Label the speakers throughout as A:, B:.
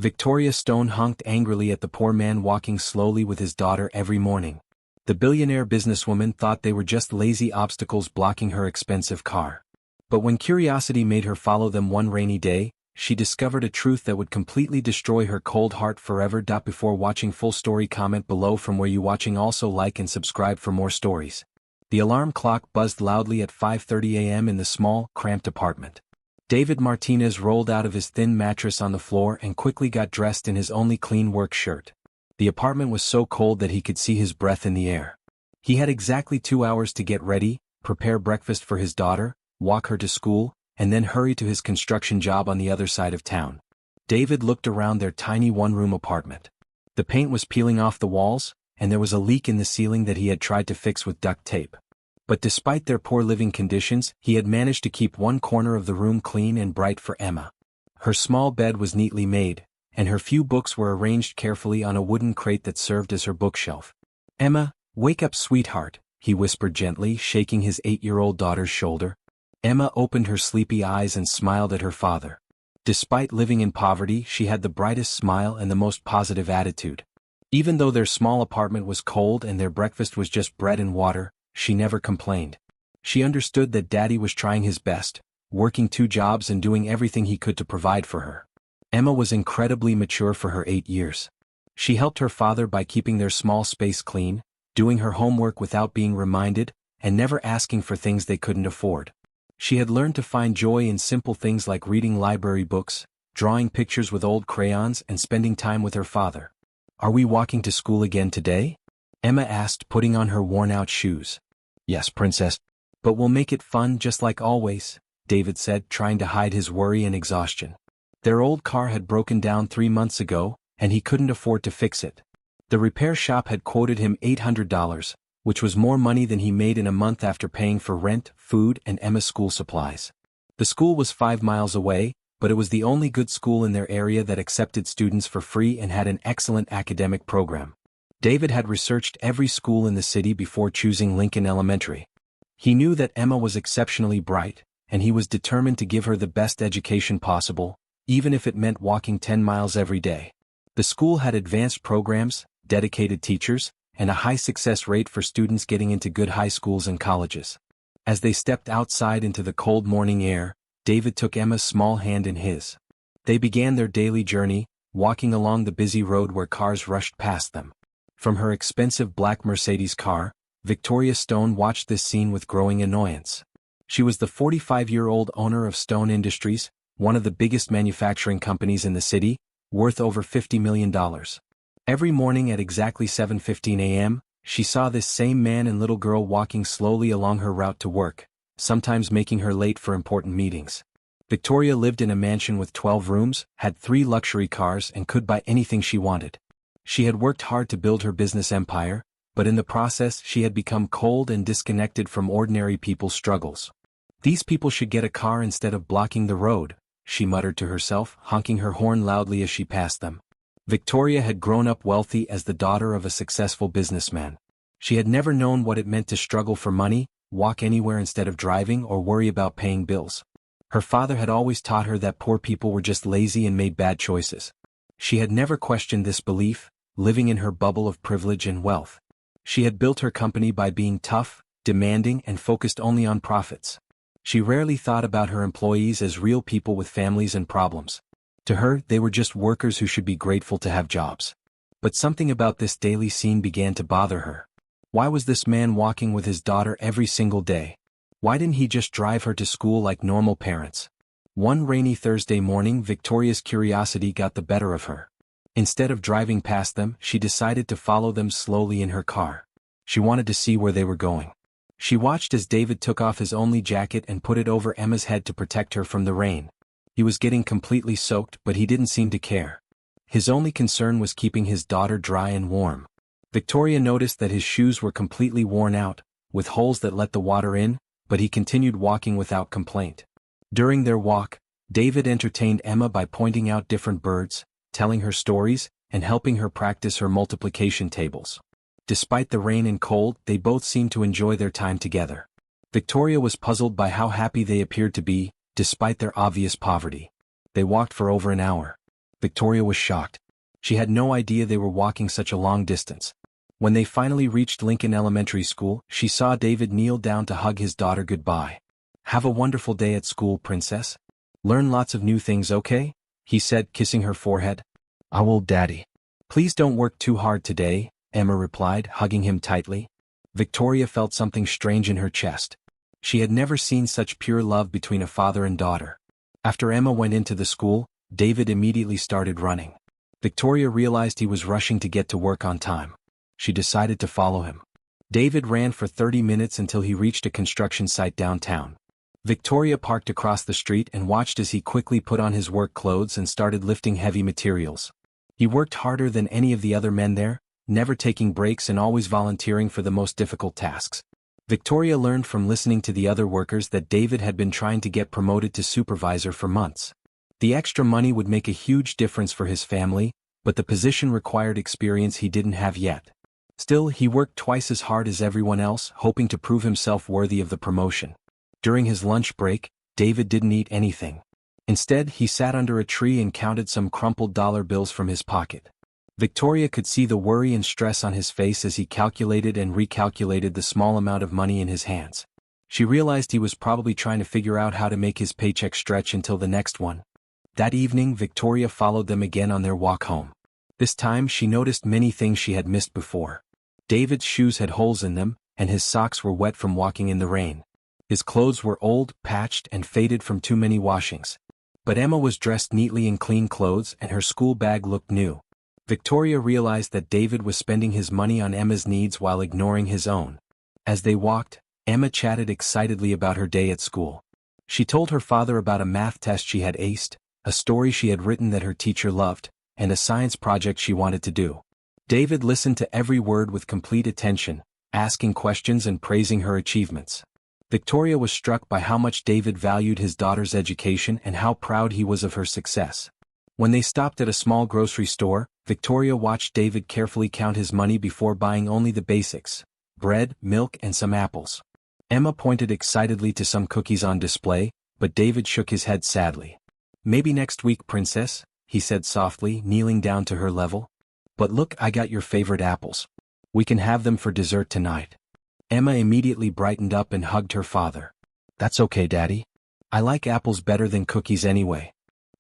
A: Victoria Stone honked angrily at the poor man walking slowly with his daughter every morning. The billionaire businesswoman thought they were just lazy obstacles blocking her expensive car. But when curiosity made her follow them one rainy day, she discovered a truth that would completely destroy her cold heart forever. Before watching full story, comment below from where you watching. Also like and subscribe for more stories. The alarm clock buzzed loudly at 5:30 a.m. in the small, cramped apartment. David Martinez rolled out of his thin mattress on the floor and quickly got dressed in his only clean work shirt. The apartment was so cold that he could see his breath in the air. He had exactly 2 hours to get ready, prepare breakfast for his daughter, walk her to school, and then hurry to his construction job on the other side of town. David looked around their tiny one-room apartment. The paint was peeling off the walls, and there was a leak in the ceiling that he had tried to fix with duct tape. But despite their poor living conditions, he had managed to keep one corner of the room clean and bright for Emma. Her small bed was neatly made, and her few books were arranged carefully on a wooden crate that served as her bookshelf. "Emma, wake up, sweetheart," he whispered gently, shaking his 8-year-old daughter's shoulder. Emma opened her sleepy eyes and smiled at her father. Despite living in poverty, she had the brightest smile and the most positive attitude. Even though their small apartment was cold and their breakfast was just bread and water, she never complained. She understood that Daddy was trying his best, working 2 jobs and doing everything he could to provide for her. Emma was incredibly mature for her 8 years. She helped her father by keeping their small space clean, doing her homework without being reminded, and never asking for things they couldn't afford. She had learned to find joy in simple things like reading library books, drawing pictures with old crayons, and spending time with her father. "Are we walking to school again today?" Emma asked, putting on her worn-out shoes. "Yes, princess. But we'll make it fun just like always," David said, trying to hide his worry and exhaustion. Their old car had broken down 3 months ago, and he couldn't afford to fix it. The repair shop had quoted him $800, which was more money than he made in a month after paying for rent, food, and Emma's school supplies. The school was 5 miles away, but it was the only good school in their area that accepted students for free and had an excellent academic program. David had researched every school in the city before choosing Lincoln Elementary. He knew that Emma was exceptionally bright, and he was determined to give her the best education possible, even if it meant walking 10 miles every day. The school had advanced programs, dedicated teachers, and a high success rate for students getting into good high schools and colleges. As they stepped outside into the cold morning air, David took Emma's small hand in his. They began their daily journey, walking along the busy road where cars rushed past them. From her expensive black Mercedes car, Victoria Stone watched this scene with growing annoyance. She was the 45-year-old owner of Stone Industries, one of the biggest manufacturing companies in the city, worth over $50 million. Every morning at exactly 7:15 a.m., she saw this same man and little girl walking slowly along her route to work, sometimes making her late for important meetings. Victoria lived in a mansion with 12 rooms, had 3 luxury cars, and could buy anything she wanted. She had worked hard to build her business empire, but in the process she had become cold and disconnected from ordinary people's struggles. "These people should get a car instead of blocking the road," she muttered to herself, honking her horn loudly as she passed them. Victoria had grown up wealthy as the daughter of a successful businessman. She had never known what it meant to struggle for money, walk anywhere instead of driving, or worry about paying bills. Her father had always taught her that poor people were just lazy and made bad choices. She had never questioned this belief, living in her bubble of privilege and wealth. She had built her company by being tough, demanding, and focused only on profits. She rarely thought about her employees as real people with families and problems. To her, they were just workers who should be grateful to have jobs. But something about this daily scene began to bother her. Why was this man walking with his daughter every single day? Why didn't he just drive her to school like normal parents? One rainy Thursday morning, Victoria's curiosity got the better of her. Instead of driving past them, she decided to follow them slowly in her car. She wanted to see where they were going. She watched as David took off his only jacket and put it over Emma's head to protect her from the rain. He was getting completely soaked, but he didn't seem to care. His only concern was keeping his daughter dry and warm. Victoria noticed that his shoes were completely worn out, with holes that let the water in, but he continued walking without complaint. During their walk, David entertained Emma by pointing out different birds, telling her stories, and helping her practice her multiplication tables. Despite the rain and cold, they both seemed to enjoy their time together. Victoria was puzzled by how happy they appeared to be, despite their obvious poverty. They walked for over an hour. Victoria was shocked. She had no idea they were walking such a long distance. When they finally reached Lincoln Elementary School, she saw David kneel down to hug his daughter goodbye. "Have a wonderful day at school, princess. Learn lots of new things, okay?" he said, kissing her forehead. "I will, Daddy." "Please don't work too hard today," Emma replied, hugging him tightly. Victoria felt something strange in her chest. She had never seen such pure love between a father and daughter. After Emma went into the school, David immediately started running. Victoria realized he was rushing to get to work on time. She decided to follow him. David ran for 30 minutes until he reached a construction site downtown. Victoria parked across the street and watched as he quickly put on his work clothes and started lifting heavy materials. He worked harder than any of the other men there, never taking breaks and always volunteering for the most difficult tasks. Victoria learned from listening to the other workers that David had been trying to get promoted to supervisor for months. The extra money would make a huge difference for his family, but the position required experience he didn't have yet. Still, he worked twice as hard as everyone else, hoping to prove himself worthy of the promotion. During his lunch break, David didn't eat anything. Instead, he sat under a tree and counted some crumpled dollar bills from his pocket. Victoria could see the worry and stress on his face as he calculated and recalculated the small amount of money in his hands. She realized he was probably trying to figure out how to make his paycheck stretch until the next one. That evening, Victoria followed them again on their walk home. This time, she noticed many things she had missed before. David's shoes had holes in them, and his socks were wet from walking in the rain. His clothes were old, patched, and faded from too many washings. But Emma was dressed neatly in clean clothes and her school bag looked new. Victoria realized that David was spending his money on Emma's needs while ignoring his own. As they walked, Emma chatted excitedly about her day at school. She told her father about a math test she had aced, a story she had written that her teacher loved, and a science project she wanted to do. David listened to every word with complete attention, asking questions and praising her achievements. Victoria was struck by how much David valued his daughter's education and how proud he was of her success. When they stopped at a small grocery store, Victoria watched David carefully count his money before buying only the basics: bread, milk, and some apples. Emma pointed excitedly to some cookies on display, but David shook his head sadly. "Maybe next week, princess," he said softly, kneeling down to her level. "But look, I got your favorite apples. We can have them for dessert tonight." Emma immediately brightened up and hugged her father. "That's okay, Daddy. I like apples better than cookies anyway."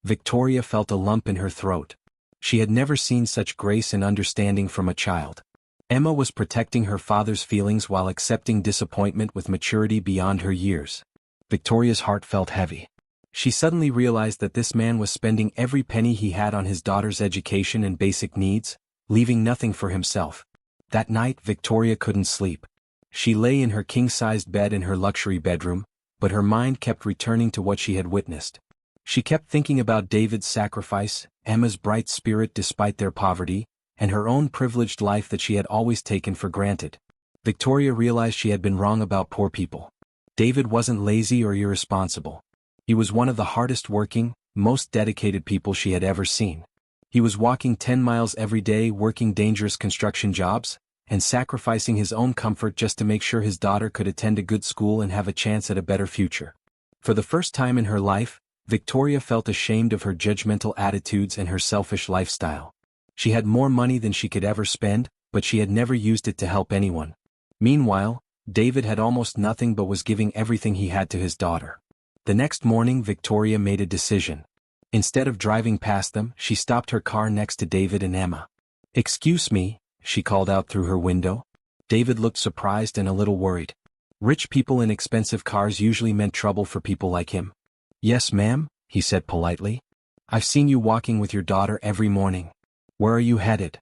A: Victoria felt a lump in her throat. She had never seen such grace and understanding from a child. Emma was protecting her father's feelings while accepting disappointment with maturity beyond her years. Victoria's heart felt heavy. She suddenly realized that this man was spending every penny he had on his daughter's education and basic needs, leaving nothing for himself. That night, Victoria couldn't sleep. She lay in her king-sized bed in her luxury bedroom, but her mind kept returning to what she had witnessed. She kept thinking about David's sacrifice, Emma's bright spirit despite their poverty, and her own privileged life that she had always taken for granted. Victoria realized she had been wrong about poor people. David wasn't lazy or irresponsible. He was one of the hardest working, most dedicated people she had ever seen. He was walking 10 miles every day, working dangerous construction jobs, and sacrificing his own comfort just to make sure his daughter could attend a good school and have a chance at a better future. For the first time in her life, Victoria felt ashamed of her judgmental attitudes and her selfish lifestyle. She had more money than she could ever spend, but she had never used it to help anyone. Meanwhile, David had almost nothing but was giving everything he had to his daughter. The next morning, Victoria made a decision. Instead of driving past them, she stopped her car next to David and Emma. "Excuse me," she called out through her window. David looked surprised and a little worried. Rich people in expensive cars usually meant trouble for people like him. "Yes, ma'am," he said politely. "I've seen you walking with your daughter every morning. Where are you headed?"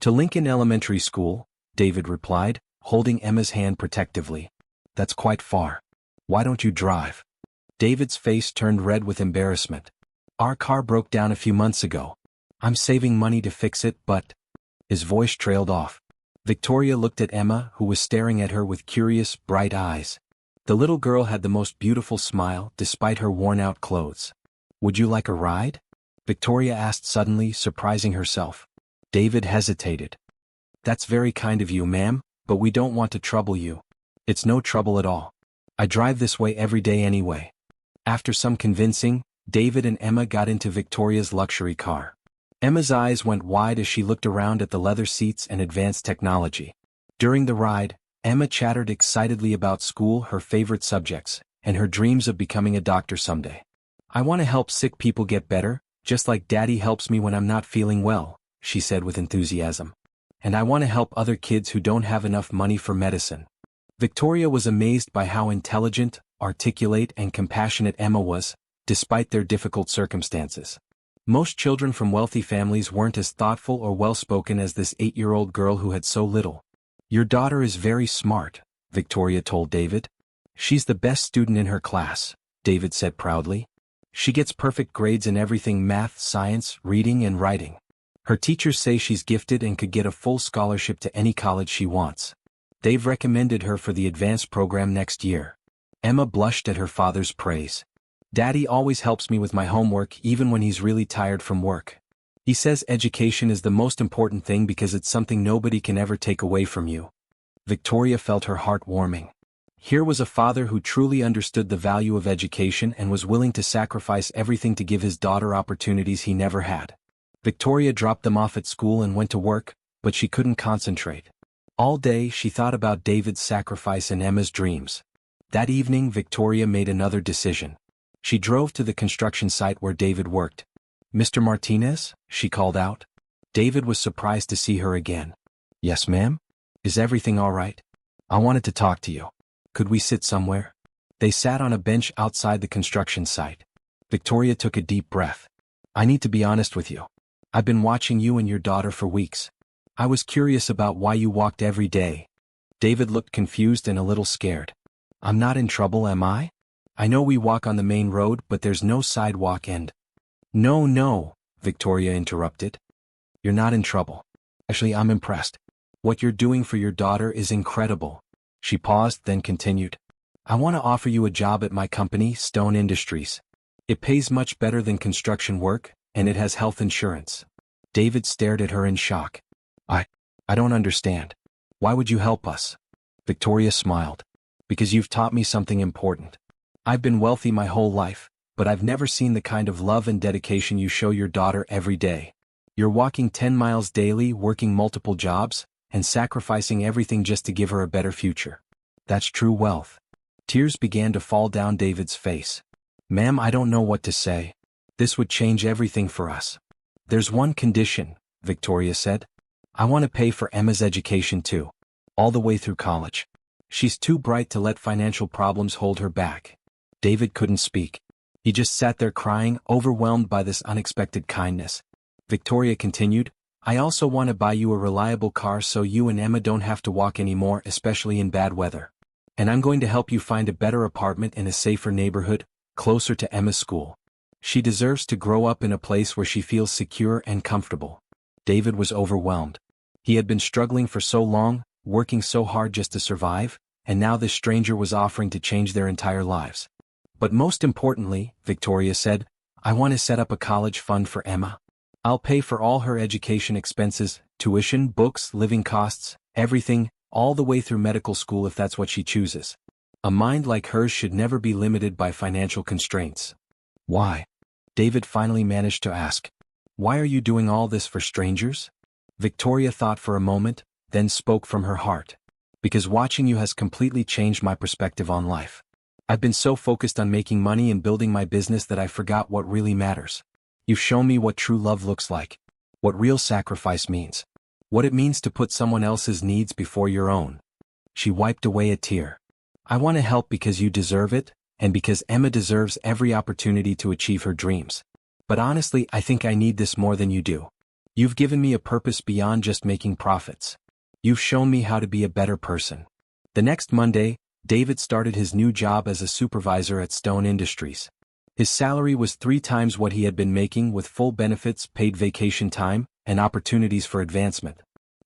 A: "To Lincoln Elementary School," David replied, holding Emma's hand protectively. "That's quite far. Why don't you drive?" David's face turned red with embarrassment. "Our car broke down a few months ago. I'm saving money to fix it, but—" His voice trailed off. Victoria looked at Emma, who was staring at her with curious, bright eyes. The little girl had the most beautiful smile, despite her worn-out clothes. "Would you like a ride?" Victoria asked suddenly, surprising herself. David hesitated. "That's very kind of you, ma'am, but we don't want to trouble you." "It's no trouble at all. I drive this way every day anyway." After some convincing, David and Emma got into Victoria's luxury car. Emma's eyes went wide as she looked around at the leather seats and advanced technology. During the ride, Emma chattered excitedly about school, her favorite subjects, and her dreams of becoming a doctor someday. "I want to help sick people get better, just like Daddy helps me when I'm not feeling well," she said with enthusiasm. "And I want to help other kids who don't have enough money for medicine." Victoria was amazed by how intelligent, articulate, and compassionate Emma was, despite their difficult circumstances. Most children from wealthy families weren't as thoughtful or well-spoken as this 8-year-old girl who had so little. "Your daughter is very smart," Victoria told David. "She's the best student in her class," David said proudly. "She gets perfect grades in everything: math, science, reading, and writing. Her teachers say she's gifted and could get a full scholarship to any college she wants. They've recommended her for the advanced program next year." Emma blushed at her father's praise. "Daddy always helps me with my homework even when he's really tired from work. He says education is the most important thing because it's something nobody can ever take away from you." Victoria felt her heart warming. Here was a father who truly understood the value of education and was willing to sacrifice everything to give his daughter opportunities he never had. Victoria dropped them off at school and went to work, but she couldn't concentrate. All day she thought about David's sacrifice and Emma's dreams. That evening Victoria made another decision. She drove to the construction site where David worked. "Mr. Martinez?" she called out. David was surprised to see her again. "Yes, ma'am? Is everything all right? I wanted to talk to you. Could we sit somewhere?" They sat on a bench outside the construction site. Victoria took a deep breath. "I need to be honest with you. I've been watching you and your daughter for weeks. I was curious about why you walked every day." David looked confused and a little scared. "I'm not in trouble, am I? I know we walk on the main road, but there's no sidewalk and—" No, Victoria interrupted. "You're not in trouble. Actually, I'm impressed. What you're doing for your daughter is incredible." She paused, then continued. "I want to offer you a job at my company, Stone Industries. It pays much better than construction work, and it has health insurance." David stared at her in shock. I don't understand. Why would you help us?" Victoria smiled. "Because you've taught me something important. I've been wealthy my whole life, but I've never seen the kind of love and dedication you show your daughter every day. You're walking 10 miles daily, working multiple jobs, and sacrificing everything just to give her a better future. That's true wealth." Tears began to fall down David's face. "Ma'am, I don't know what to say. This would change everything for us." "There's one condition," Victoria said. "I want to pay for Emma's education too. All the way through college. She's too bright to let financial problems hold her back." David couldn't speak. He just sat there crying, overwhelmed by this unexpected kindness. Victoria continued, "I also want to buy you a reliable car so you and Emma don't have to walk anymore, especially in bad weather. And I'm going to help you find a better apartment in a safer neighborhood, closer to Emma's school. She deserves to grow up in a place where she feels secure and comfortable." David was overwhelmed. He had been struggling for so long, working so hard just to survive, and now this stranger was offering to change their entire lives. "But most importantly," Victoria said, "I want to set up a college fund for Emma. I'll pay for all her education expenses, tuition, books, living costs, everything, all the way through medical school if that's what she chooses. A mind like hers should never be limited by financial constraints." "Why?" David finally managed to ask. "Why are you doing all this for strangers?" Victoria thought for a moment, then spoke from her heart. "Because watching you has completely changed my perspective on life. I've been so focused on making money and building my business that I forgot what really matters. You've shown me what true love looks like, what real sacrifice means, what it means to put someone else's needs before your own." She wiped away a tear. "I want to help because you deserve it, and because Emma deserves every opportunity to achieve her dreams. But honestly, I think I need this more than you do. You've given me a purpose beyond just making profits. You've shown me how to be a better person." The next Monday, David started his new job as a supervisor at Stone Industries. His salary was 3 times what he had been making, with full benefits, paid vacation time, and opportunities for advancement.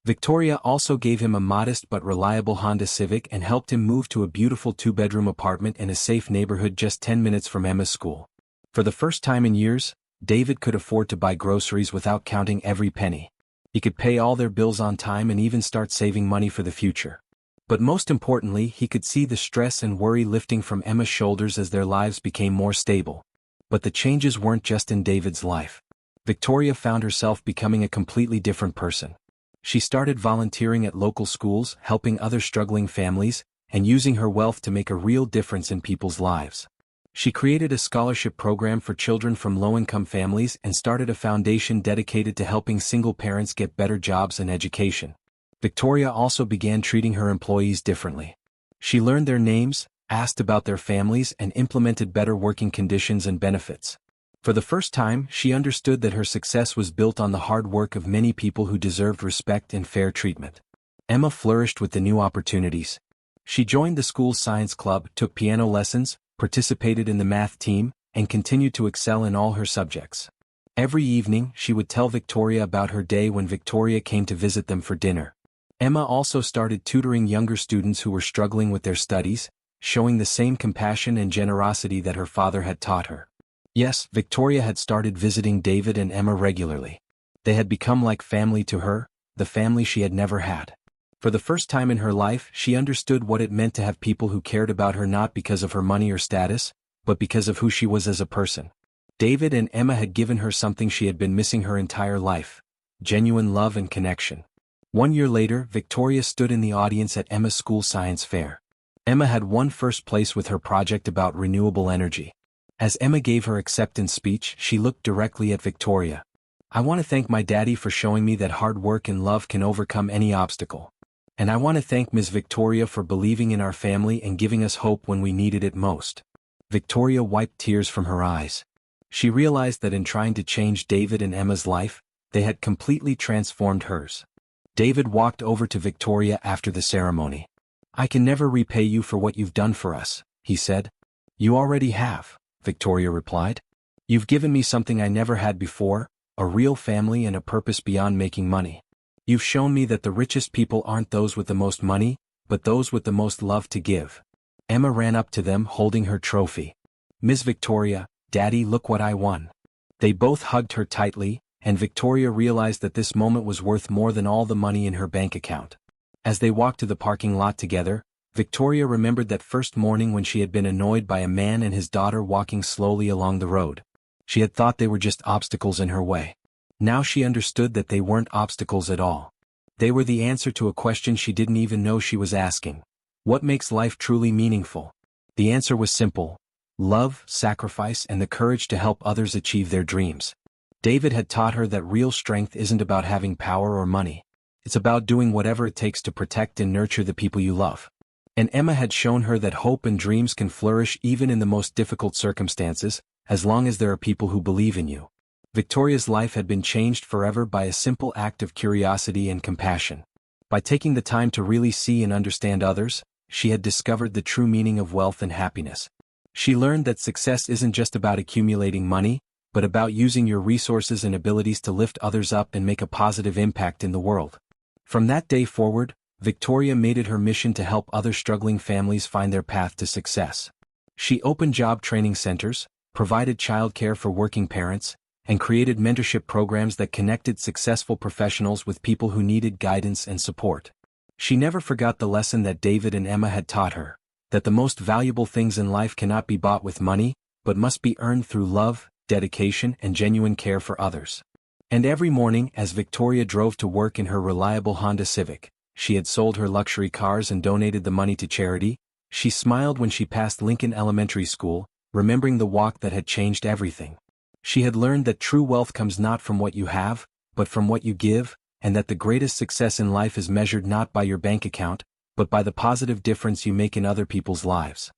A: Victoria also gave him a modest but reliable Honda Civic and helped him move to a beautiful 2-bedroom apartment in a safe neighborhood just 10 minutes from Emma's school. For the first time in years, David could afford to buy groceries without counting every penny. He could pay all their bills on time and even start saving money for the future. But most importantly, he could see the stress and worry lifting from Emma's shoulders as their lives became more stable. But the changes weren't just in David's life. Victoria found herself becoming a completely different person. She started volunteering at local schools, helping other struggling families, and using her wealth to make a real difference in people's lives. She created a scholarship program for children from low-income families and started a foundation dedicated to helping single parents get better jobs and education. Victoria also began treating her employees differently. She learned their names, asked about their families, and implemented better working conditions and benefits. For the first time, she understood that her success was built on the hard work of many people who deserved respect and fair treatment. Emma flourished with the new opportunities. She joined the school's science club, took piano lessons, participated in the math team, and continued to excel in all her subjects. Every evening, she would tell Victoria about her day when Victoria came to visit them for dinner. Emma also started tutoring younger students who were struggling with their studies, showing the same compassion and generosity that her father had taught her. Yes, Victoria had started visiting David and Emma regularly. They had become like family to her, the family she had never had. For the first time in her life, she understood what it meant to have people who cared about her not because of her money or status, but because of who she was as a person. David and Emma had given her something she had been missing her entire life: genuine love and connection. 1 year later, Victoria stood in the audience at Emma's school science fair. Emma had won first place with her project about renewable energy. As Emma gave her acceptance speech, she looked directly at Victoria. "I want to thank my daddy for showing me that hard work and love can overcome any obstacle. And I want to thank Ms. Victoria for believing in our family and giving us hope when we needed it most." Victoria wiped tears from her eyes. She realized that in trying to change David and Emma's life, they had completely transformed hers. David walked over to Victoria after the ceremony. "I can never repay you for what you've done for us," he said. "You already have," Victoria replied. "You've given me something I never had before, a real family and a purpose beyond making money. You've shown me that the richest people aren't those with the most money, but those with the most love to give." Emma ran up to them holding her trophy. "Ms. Victoria, Daddy, look what I won." They both hugged her tightly, and Victoria realized that this moment was worth more than all the money in her bank account. As they walked to the parking lot together, Victoria remembered that first morning when she had been annoyed by a man and his daughter walking slowly along the road. She had thought they were just obstacles in her way. Now she understood that they weren't obstacles at all. They were the answer to a question she didn't even know she was asking. What makes life truly meaningful? The answer was simple: love, sacrifice, and the courage to help others achieve their dreams. David had taught her that real strength isn't about having power or money. It's about doing whatever it takes to protect and nurture the people you love. And Emma had shown her that hope and dreams can flourish even in the most difficult circumstances, as long as there are people who believe in you. Victoria's life had been changed forever by a simple act of curiosity and compassion. By taking the time to really see and understand others, she had discovered the true meaning of wealth and happiness. She learned that success isn't just about accumulating money, but about using your resources and abilities to lift others up and make a positive impact in the world. From that day forward, Victoria made it her mission to help other struggling families find their path to success. She opened job training centers, provided childcare for working parents, and created mentorship programs that connected successful professionals with people who needed guidance and support. She never forgot the lesson that David and Emma had taught her, that the most valuable things in life cannot be bought with money, but must be earned through love, dedication, and genuine care for others. And every morning, as Victoria drove to work in her reliable Honda Civic, she had sold her luxury cars and donated the money to charity. She smiled when she passed Lincoln Elementary School, remembering the walk that had changed everything. She had learned that true wealth comes not from what you have, but from what you give, and that the greatest success in life is measured not by your bank account, but by the positive difference you make in other people's lives.